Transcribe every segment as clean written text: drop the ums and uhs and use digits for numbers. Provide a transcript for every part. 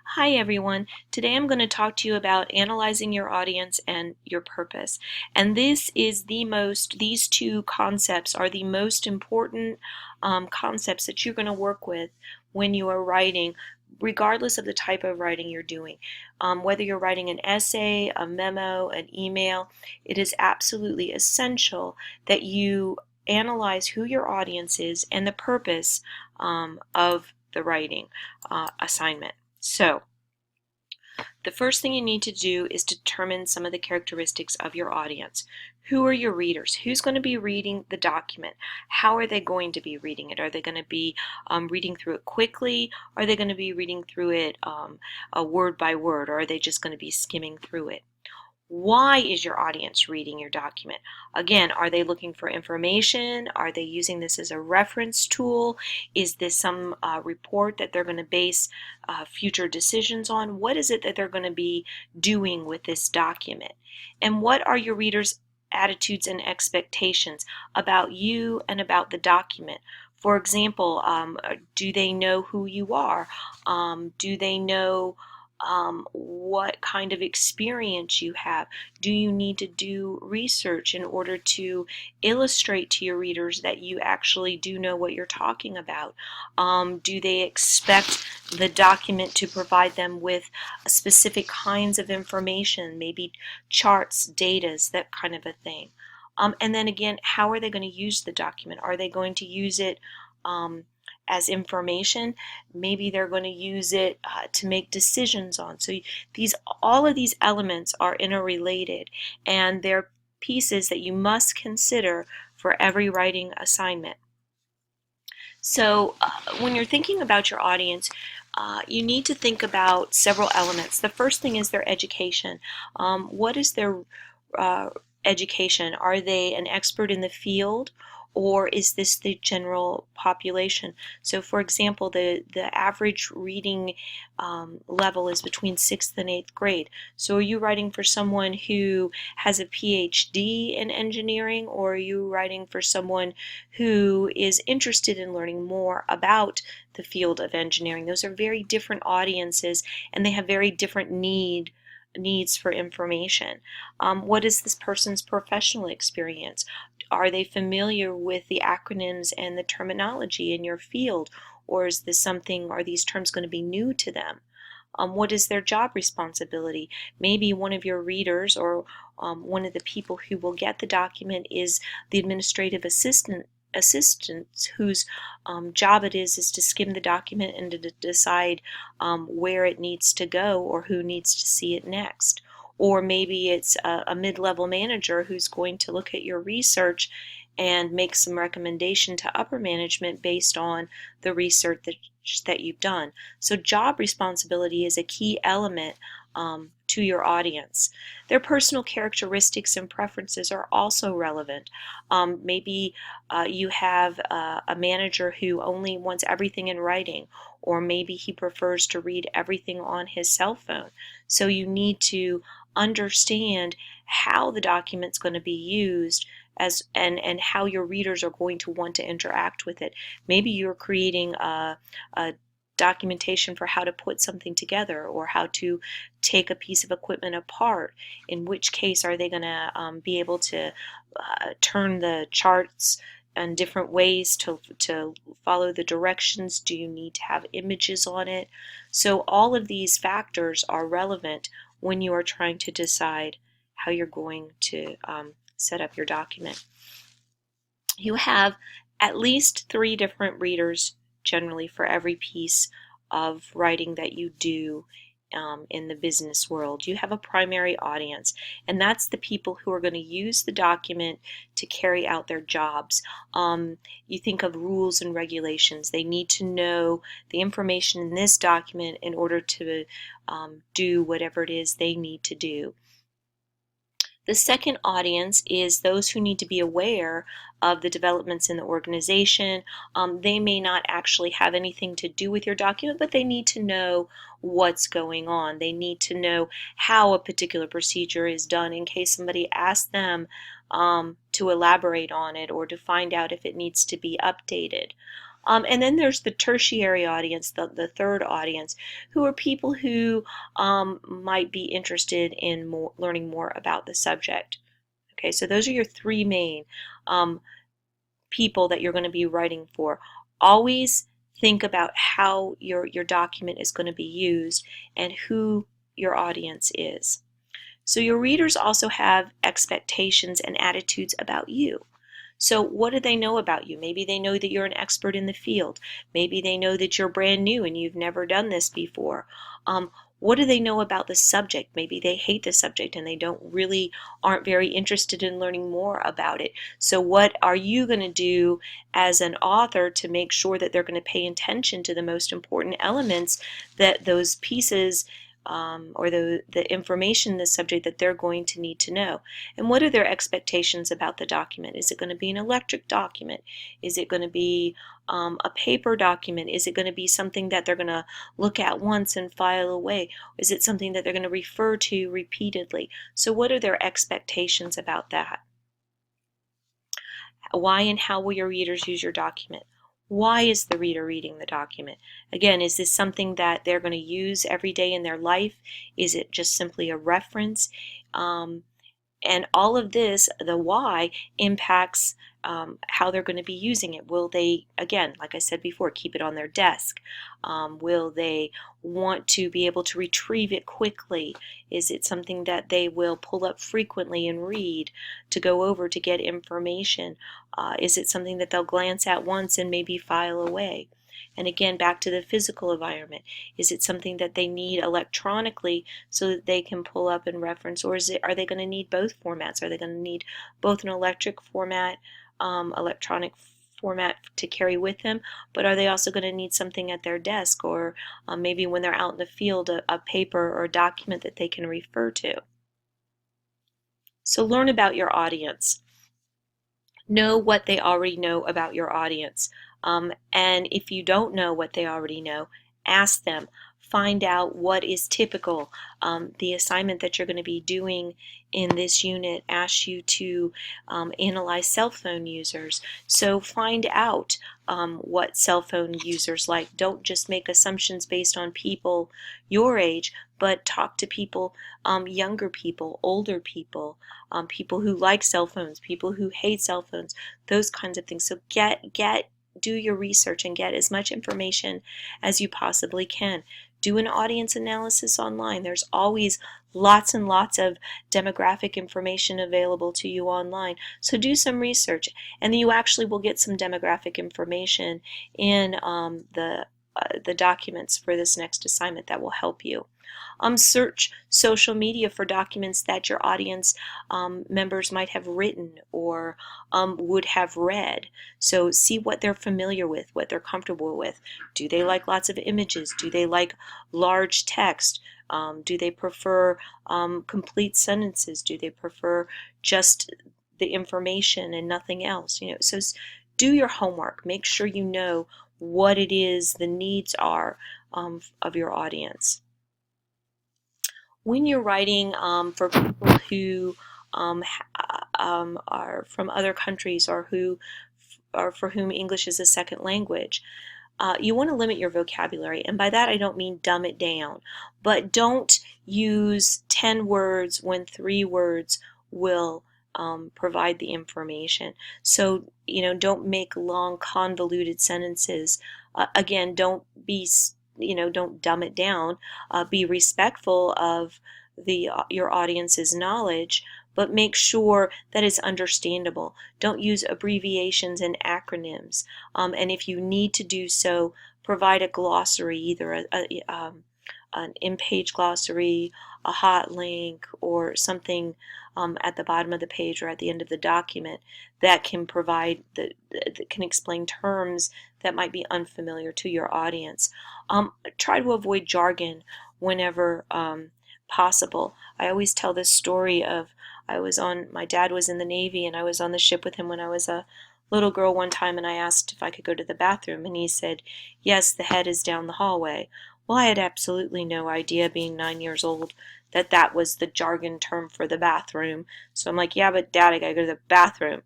Hi everyone. Today I'm going to talk to you about analyzing your audience and your purpose. And these two concepts are the most important concepts that you're going to work with when you are writing, regardless of the type of writing you're doing. Whether you're writing an essay, a memo, an email, it is absolutely essential that you analyze who your audience is and the purpose of the writing assignment. So, the first thing you need to do is determine some of the characteristics of your audience. Who are your readers? Who's going to be reading the document? How are they going to be reading it? Are they going to be reading through it quickly? Are they going to be reading through it word by word? Or are they just going to be skimming through it? Why is your audience reading your document? Again, are they looking for information? Are they using this as a reference tool? Is this some report that they're going to base future decisions on? What is it that they're going to be doing with this document? And what are your readers' attitudes and expectations about you and about the document? For example, do they know who you are? Do they know what kind of experience you have? Do you need to do research in order to illustrate to your readers that you actually do know what you're talking about? Do they expect the document to provide them with specific kinds of information, maybe charts, datas, that kind of a thing? And then again, how are they going to use the document? Are they going to use it as information? Maybe they're going to use it to make decisions on. So all of these elements are interrelated, and they're pieces that you must consider for every writing assignment. So when you're thinking about your audience, you need to think about several elements. The first thing is their education. What is their education? Are they an expert in the field, or is this the general population? So for example, the average reading level is between 6th and 8th grade. So are you writing for someone who has a PhD in engineering, or are you writing for someone who is interested in learning more about the field of engineering? Those are very different audiences, and they have very different needs for information. What is this person's professional experience? Are they familiar with the acronyms and the terminology in your field, or is this something, are these terms going to be new to them? What is their job responsibility? Maybe one of your readers or one of the people who will get the document is the administrative assistants whose job it is to skim the document and to decide where it needs to go or who needs to see it next. Or maybe it's a mid-level manager who's going to look at your research and make some recommendation to upper management based on the research that you've done. So job responsibility is a key element to your audience. Their personal characteristics and preferences are also relevant. Maybe you have a manager who only wants everything in writing, or maybe he prefers to read everything on his cell phone. So you need to understand how the document's going to be used and how your readers are going to want to interact with it. Maybe you're creating a documentation for how to put something together or how to take a piece of equipment apart. In which case, are they going to be able to turn the charts in different ways to follow the directions? Do you need to have images on it? So all of these factors are relevant when you are trying to decide how you're going to set up your document. You have at least 3 different readers generally for every piece of writing that you do in the business world. You have a primary audience, and that's the people who are going to use the document to carry out their jobs. You think of rules and regulations. They need to know the information in this document in order to do whatever it is they need to do. The second audience is those who need to be aware of the developments in the organization. They may not actually have anything to do with your document, but they need to know what's going on. They need to know how a particular procedure is done in case somebody asks them to elaborate on it or to find out if it needs to be updated. And then there's the tertiary audience, the third audience, who are people who might be interested in learning more about the subject. Okay, so those are your three main people that you're going to be writing for. Always think about how your document is going to be used and who your audience is. So your readers also have expectations and attitudes about you. So what do they know about you? Maybe they know that you're an expert in the field. Maybe they know that you're brand new and you've never done this before. What do they know about the subject? Maybe they hate the subject and they aren't very interested in learning more about it. So what are you going to do as an author to make sure that they're going to pay attention to the most important elements, that those pieces or the information in the subject that they're going to need to know? And what are their expectations about the document? Is it going to be an electric document? Is it going to be a paper document? Is it going to be something that they're going to look at once and file away? Is it something that they're going to refer to repeatedly? So what are their expectations about that? Why and how will your readers use your document? Why is the reader reading the document? Again, is this something that they're going to use every day in their life? Is it just simply a reference? And all of this, the why, impacts how they're going to be using it. Will they, again, like I said before, keep it on their desk? Will they want to be able to retrieve it quickly? Is it something that they will pull up frequently and read to go over to get information? Is it something that they'll glance at once and maybe file away? And again, back to the physical environment. Is it something that they need electronically so that they can pull up and reference, or are they going to need both formats? Are they going to need both an electronic format to carry with them, but are they also going to need something at their desk, or maybe when they're out in the field, a paper or a document that they can refer to? So learn about your audience. Know what they already know about your audience. And if you don't know what they already know, ask them. Find out what is typical. The assignment that you're going to be doing in this unit asks you to analyze cell phone users. So find out what cell phone users like. Don't just make assumptions based on people your age, but talk to people, younger people, older people, people who like cell phones, people who hate cell phones, those kinds of things. So do your research and get as much information as you possibly can. Do an audience analysis online. There's always lots and lots of demographic information available to you online. So do some research, and then you actually will get some demographic information in the documents for this next assignment that will help you. Search social media for documents that your audience members might have written or would have read. So see what they're familiar with, what they're comfortable with. Do they like lots of images? Do they like large text? Do they prefer complete sentences? Do they prefer just the information and nothing else? So do your homework. Make sure you know what it is the needs are of your audience. When you're writing for people who are from other countries or for whom English is a second language, you want to limit your vocabulary, and by that I don't mean dumb it down, but don't use 10 words when 3 words will provide the information. So don't make long convoluted sentences. Again, don't dumb it down. Be respectful of your audience's knowledge, but make sure that it's understandable. Don't use abbreviations and acronyms. And if you need to do so, provide a glossary, either an in-page glossary, a hot link, or something at the bottom of the page or at the end of the document that can that can explain terms that might be unfamiliar to your audience. Try to avoid jargon whenever possible. I always tell this story of my dad was in the Navy, and I was on the ship with him when I was a little girl one time, and I asked if I could go to the bathroom, and he said, "Yes, the head is down the hallway." Well, I had absolutely no idea, being 9 years old, that was the jargon term for the bathroom. So I'm like, "Yeah, but Dad, I gotta go to the bathroom."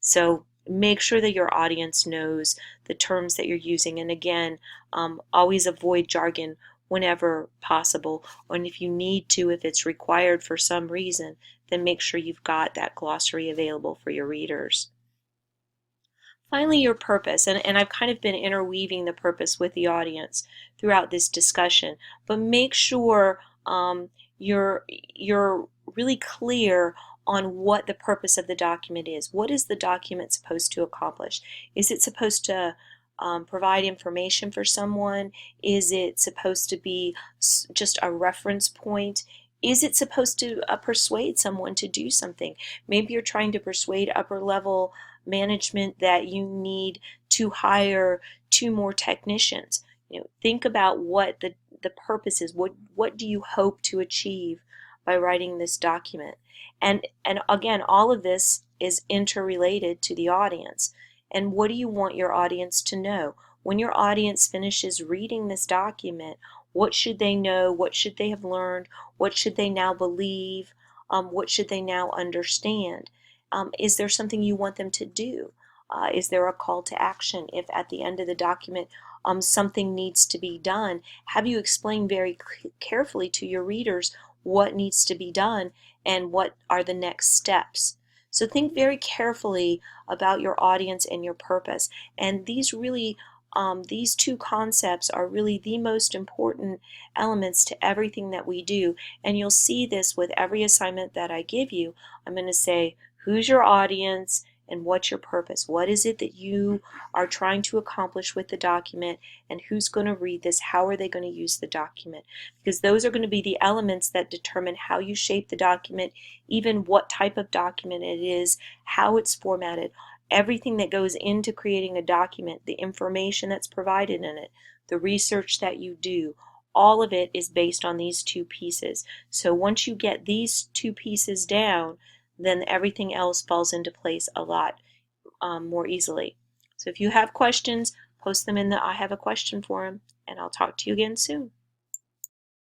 So make sure that your audience knows the terms that you're using. And again, always avoid jargon whenever possible. And if you need to, if it's required for some reason, then make sure you've got that glossary available for your readers. Finally, your purpose, and I've kind of been interweaving the purpose with the audience throughout this discussion, but make sure you're really clear on what the purpose of the document is. What is the document supposed to accomplish? Is it supposed to provide information for someone? Is it supposed to be just a reference point? Is it supposed to persuade someone to do something? Maybe you're trying to persuade upper level management that you need to hire 2 more technicians. Think about what the purpose is. What do you hope to achieve by writing this document? And again, all of this is interrelated to the audience. And what do you want your audience to know? When your audience finishes reading this document, what should they know? What should they have learned? What should they now believe? What should they now understand? Is there something you want them to do? Is there a call to action if at the end of the document something needs to be done? Have you explained very carefully to your readers what needs to be done and what are the next steps? So think very carefully about your audience and your purpose. And these 2 concepts are really the most important elements to everything that we do. And you'll see this with every assignment that I give you. I'm going to say, who's your audience and what's your purpose? What is it that you are trying to accomplish with the document, and who's going to read this? How are they going to use the document? Because those are going to be the elements that determine how you shape the document, even what type of document it is, how it's formatted. Everything that goes into creating a document, the information that's provided in it, the research that you do, all of it is based on these 2 pieces. So once you get these 2 pieces down, then everything else falls into place a lot more easily. So if you have questions, post them in the I have a question forum, and I'll talk to you again soon.